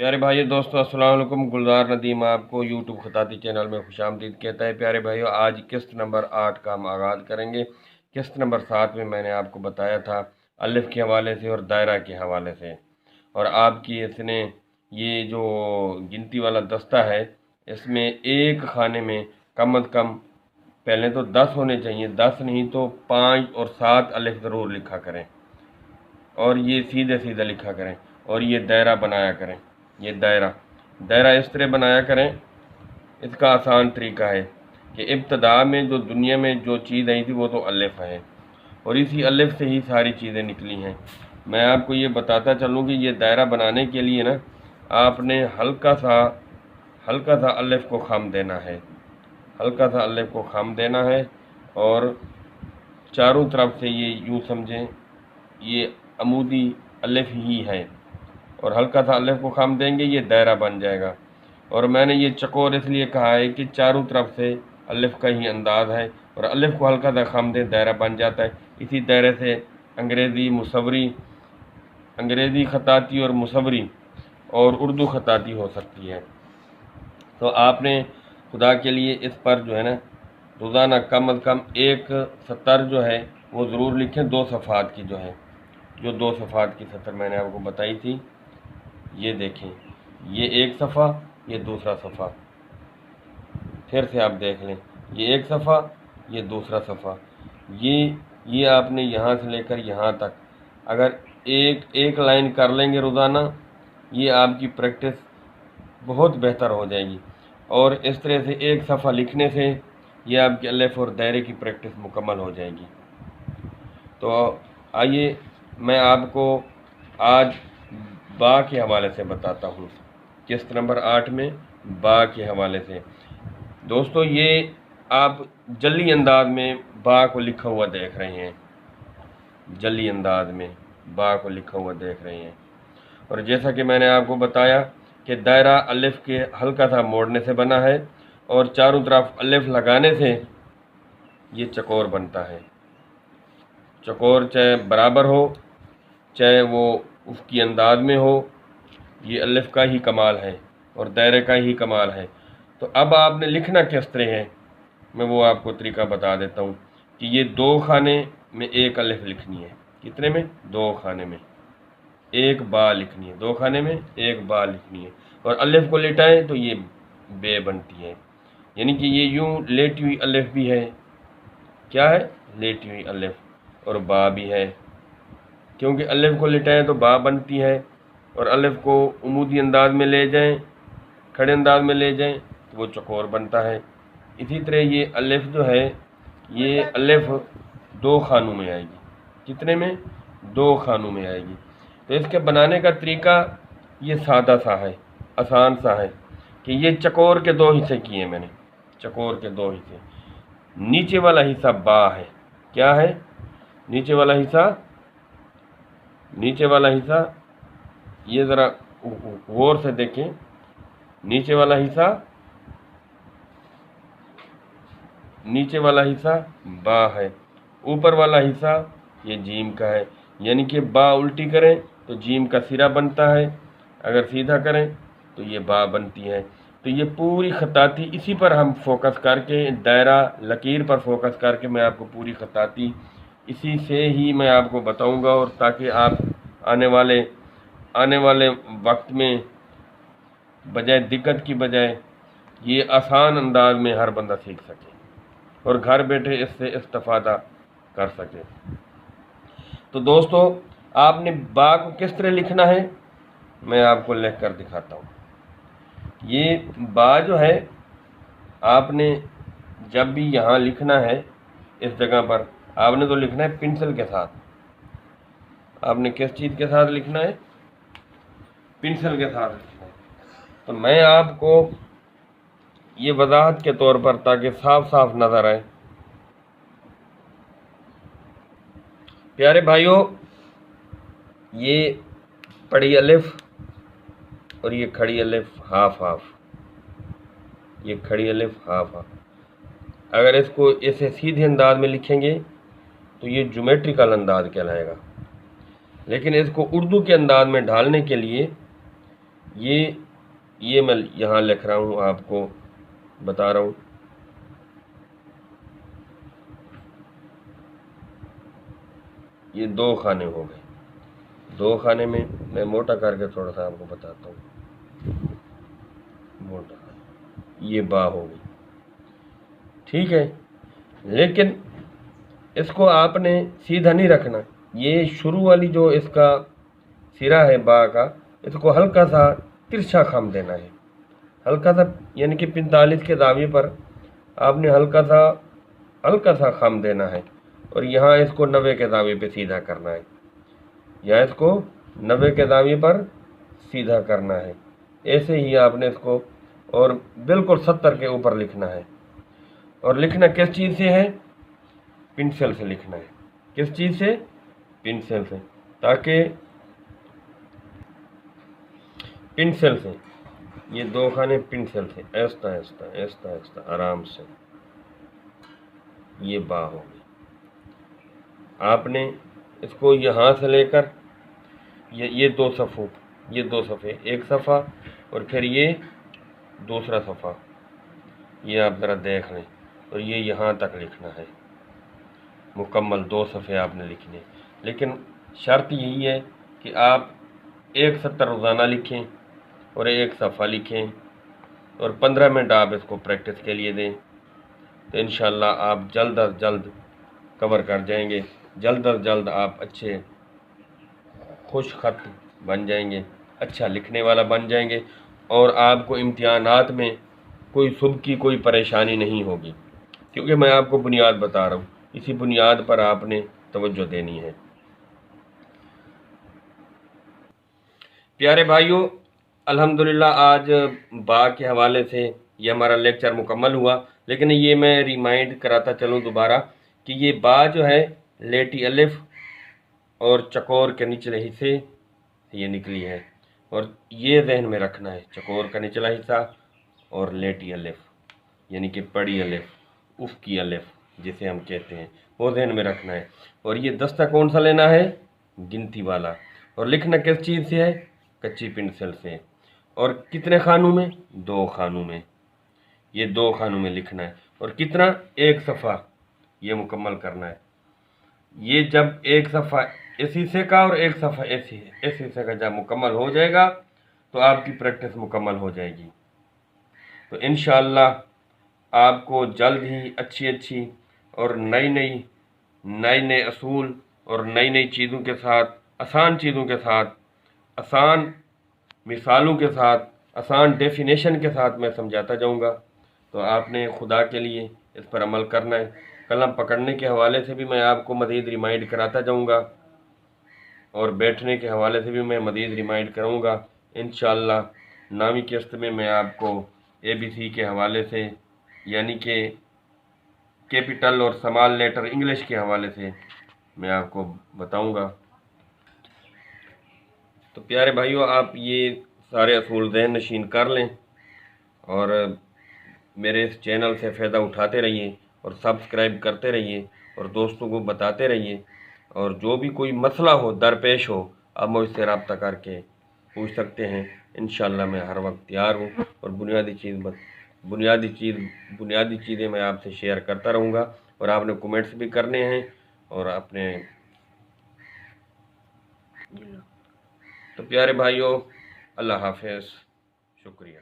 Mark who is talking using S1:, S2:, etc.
S1: प्यारे भाइयों दोस्तों, अस्सलाम वालेकुम। गुलजार नदीम आपको यूट्यूब खताती चैनल में खुशामदीद कहता है। प्यारे भाइयों, आज किस्त नंबर 8 का हम आगाज़ करेंगे। किस्त नंबर 7 में मैंने आपको बताया था अलिफ के हवाले से और दायरा के हवाले से, और आपकी इसने ये जो गिनती वाला दस्ता है, इसमें एक खाने में कम अज़ कम पहले तो 10 होने चाहिए, 10 नहीं तो 5 और 7 अलिफ ज़रूर लिखा करें, और ये सीधे सीधे लिखा करें, और ये दायरा बनाया करें। ये दायरा इस तरह बनाया करें। इसका आसान तरीका है कि इब्तदा में जो दुनिया में जो चीज़ आई थी वो तो अलिफ है, और इसी अलिफ से ही सारी चीज़ें निकली हैं। मैं आपको ये बताता चलूँ कि ये दायरा बनाने के लिए ना आपने हल्का सा अलिफ को खम देना है, हल्का सा अलिफ को खम देना है, और चारों तरफ से ये यूँ समझें ये अमूदी अलिफ ही है, और हल्का सा अलिफ को खम देंगे ये दायरा बन जाएगा। और मैंने ये चकोर इसलिए कहा है कि चारों तरफ से अलिफ का ही अंदाज़ है, और अलिफ को हल्का सा खम दें दायरा बन जाता है। इसी दायरे से अंग्रेज़ी खताती और मुसवरी और उर्दू खताती हो सकती है। तो आपने खुदा के लिए इस पर जो है ना रोज़ाना कम अज़ कम एक सतर जो है वो ज़रूर लिखें। 2 सफ़ात की जो है, जो 2 सफ़ात की सतर मैंने आपको बताई थी, ये देखें, ये एक सफ़ा, ये दूसरा सफ़ा, फिर से आप देख लें, ये एक सफ़ा, ये दूसरा सफ़ा, ये आपने यहाँ से लेकर यहाँ तक अगर एक लाइन कर लेंगे रोज़ाना, ये आपकी प्रैक्टिस बहुत बेहतर हो जाएगी। और इस तरह से एक सफ़ा लिखने से ये आपके अलिफ और दायरे की प्रैक्टिस मुकम्मल हो जाएगी। तो आइए मैं आपको आज बा के हवाले से बताता हूँ। किस्त नंबर 8 में बा के हवाले से दोस्तों, ये आप जल्दी अंदाज में बा को लिखा हुआ देख रहे हैं, जल्दी अंदाज में बा को लिखा हुआ देख रहे हैं। और जैसा कि मैंने आपको बताया कि दायरा अलिफ के हल्का सा मोड़ने से बना है, और चारों तरफ अलिफ लगाने से ये चकोर बनता है। चकोर चाहे बराबर हो चाहे वो उसकी अंदाज में हो, ये अलिफ का ही कमाल है और दायरे का ही कमाल है। तो अब आपने लिखना किस तरह है, मैं वो आपको तरीका बता देता हूँ कि ये 2 खाने में एक अलिफ लिखनी है। कितने में? 2 खाने में एक बा लिखनी है, 2 खाने में एक बा लिखनी है, और अलिफ को लेटाएं तो ये बे बनती है। यानी कि ये यूँ लेटी हुई अलिफ भी है, क्या है? लेटी हुई अलिफ, और बा भी है, क्योंकि अलिफ को लेटाएं तो बा बनती है, और अलिफ को उमूदी अंदाज में ले जाएं, खड़े अंदाज में ले जाएं तो वो चकोर बनता है। इसी तरह ये अलिफ जो है, ये अलिफ 2 खानों में आएगी। कितने में? 2 खानों में आएगी। तो इसके बनाने का तरीका ये सादा सा है, आसान सा है कि ये चकोर के 2 हिस्से किए मैंने, चकोर के 2 हिस्से। नीचे वाला हिस्सा बा है, क्या है? नीचे वाला हिस्सा ये ज़रा गौर से देखें, नीचे वाला हिस्सा बा है, ऊपर वाला हिस्सा ये जीम का है। यानी कि बा उल्टी करें तो जीम का सिरा बनता है, अगर सीधा करें तो ये बा बनती है। तो ये पूरी खताती इसी पर हम फोकस करके, दायरा लकीर पर फोकस करके मैं आपको पूरी खताती इसी से ही मैं आपको बताऊंगा, और ताकि आप आने वाले वक्त में बजाय दिक्कत की बजाय ये आसान अंदाज में हर बंदा सीख सके और घर बैठे इससे इस्तेफादा कर सके। तो दोस्तों, आपने बा को किस तरह लिखना है मैं आपको लिख कर दिखाता हूँ। ये बा जो है, आपने जब भी यहाँ लिखना है इस जगह पर, आपने तो लिखना है पेंसिल के साथ। आपने किस चीज़ के साथ लिखना है? पेंसिल के साथ लिखना है। तो मैं आपको ये वजाहत के तौर पर, ताकि साफ साफ नज़र आए। प्यारे भाइयों, ये बड़ी अलिफ और ये खड़ी अलिफ हाफ हाफ, ये खड़ी अलिफ हाफ हाफ। अगर इसको ऐसे सीधे अंदाज में लिखेंगे तो ये ज्योमेट्रिकल अंदाज कहलाएगा, लेकिन इसको उर्दू के अंदाज में ढालने के लिए یہ میں یہاں لکھ رہا ہوں، آپ کو بتا رہا ہوں۔ یہ 2 خانے ہو گئے، 2 خانے میں میں موٹا کر کے تھوڑا سا آپ کو بتاتا ہوں، موٹا یہ با ہو گئی، ٹھیک ہے۔ لیکن اس کو آپ نے سیدھا نہیں رکھنا، یہ شروع والی جو اس کا سرا ہے با کا، اس کو ہلکا سا ترچھا خم دینا ہے، ہلکا سا، یعنی کہ 45 کے زاویے پر آپ نے ہلکا سا خم دینا ہے، اور یہاں اس کو 90 کے زاویے پہ سیدھا کرنا ہے، یہاں اس کو 90 کے زاویے پر سیدھا کرنا ہے۔ ایسے ہی آپ نے اس کو اور بالکل 70 کے اوپر لکھنا ہے، اور لکھنا کس چیز سے ہے؟ پنسل سے لکھنا ہے۔ کس چیز سے؟ پنسل سے، تاکہ پنسل سے یہ 2 خانے پنسل سے ایستا ایستا آرام سے یہ با ہو گئی۔ آپ نے اس کو یہاں سے لے کر یہ 2 صفوں، یہ 2 صفحے، ایک صفحہ اور پھر یہ دوسرا صفحہ، یہ آپ ذرا دیکھ لیں، اور یہ یہاں تک لکھنا ہے، مکمل 2 صفحے آپ نے لکھنے۔ لیکن شرط یہی ہے کہ آپ 1 سطر روزانہ لکھیں اور 1 صفحہ لکھیں، اور 15 منٹ آپ اس کو پریکٹس کے لیے دیں، تو انشاءاللہ آپ جلد از جلد کور کر جائیں گے، جلد از جلد آپ اچھے خوش خط بن جائیں گے، اچھا لکھنے والا بن جائیں گے، اور آپ کو امتحانات میں کوئی صبح کی کوئی پریشانی نہیں ہوگی، کیونکہ میں آپ کو بنیاد بتا رہا ہوں، اسی بنیاد پر آپ نے توجہ دینی ہے۔ پیارے بھائیوں، الحمدللہ آج با کے حوالے سے یہ ہمارا لیکچر مکمل ہوا، لیکن یہ میں ریمائنڈ کراتا چلوں دوبارہ کہ یہ با جو ہے لیٹی الف اور چکور کے نچلے حصے یہ نکلی ہے، اور یہ ذہن میں رکھنا ہے، چکور کا نچلا حصہ اور لیٹی الف یعنی کہ بڑی الف، افقی الف جسے ہم کہتے ہیں، وہ ذہن میں رکھنا ہے۔ اور یہ دستہ کون سا لینا ہے؟ گنتی والا، اور لکھنا کس چیز سے ہے؟ کچی پنسل سے، اور کتنے خانوں میں؟ 2 خانوں میں، یہ 2 خانوں میں لکھنا ہے، اور کتنا؟ 1 صفحہ یہ مکمل کرنا ہے۔ یہ جب 1 صفحہ اس حصے کا اور 1 صفحہ اس حصے کا جب مکمل ہو جائے گا تو آپ کی پریکٹس مکمل ہو جائے گی، تو انشاءاللہ آپ کو جلد ہی اچھی اور نئے اصول اور نئی چیزوں کے ساتھ، آسان چیزوں کے ساتھ، آسان مثالوں کے ساتھ، آسان ڈیفینیشن کے ساتھ میں سمجھاتا جاؤں گا، تو آپ نے خدا کے لیے اس پر عمل کرنا ہے۔ قلم پکڑنے کے حوالے سے بھی میں آپ کو مزید ریمائنڈ کراتا جاؤں گا، اور بیٹھنے کے حوالے سے بھی میں مزید ریمائنڈ کروں گا۔ انشاءاللہ 9ویں قسط میں میں آپ کو ABC کے حوالے سے، یعنی کہ کیپٹل اور سمال لیٹر انگلش کے حوالے سے میں آپ کو بتاؤں گا۔ تو پیارے بھائیوں، آپ یہ سارے اصول ذہن نشین کر لیں، اور میرے اس چینل سے فائدہ اٹھاتے رہیے، اور سبسکرائب کرتے رہیے، اور دوستوں کو بتاتے رہیے، اور جو بھی کوئی مسئلہ ہو، درپیش ہو، آپ مجھ سے رابطہ کر کے پوچھ سکتے ہیں۔ انشاءاللہ میں ہر وقت تیار ہوں، اور بنیادی چیزیں میں آپ سے شیئر کرتا رہوں گا، اور آپ نے کومنٹس بھی کرنے ہیں، اور اپنے تو پیارے بھائیوں، اللہ حافظ، شکریہ۔